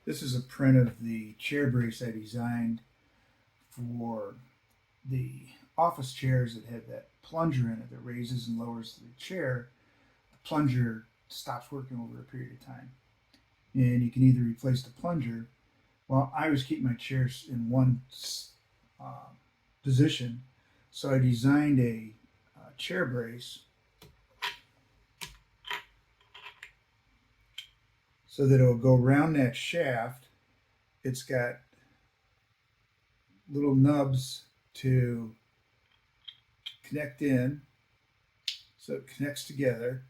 This is a print of the chair brace I designed for the office chairs that have that plunger in it that raises and lowers the chair. The plunger stops working over a period of time. And you can either replace the plunger. Well, I always keep my chairs in one uh, position, so I designed a chair brace so that it will go around that shaft. It's got little nubs to connect in, so it connects together.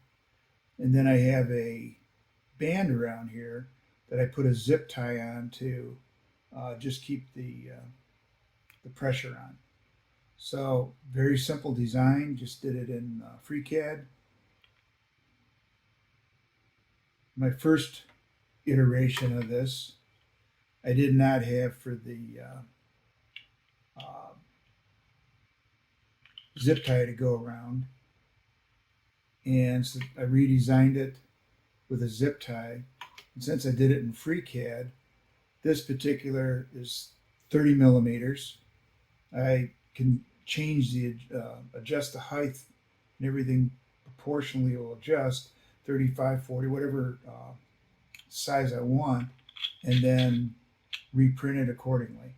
And then I have a band around here that I put a zip tie on to just keep the pressure on. So very simple design. Just did it in FreeCAD. My first iteration of this, I did not have for the uh, zip tie to go around, and so I redesigned it with a zip tie. And since I did it in FreeCAD, this particular is 30 millimeters. I can change the adjust the height and everything proportionally will adjust 35, 40, whatever size I want, and then reprint it accordingly.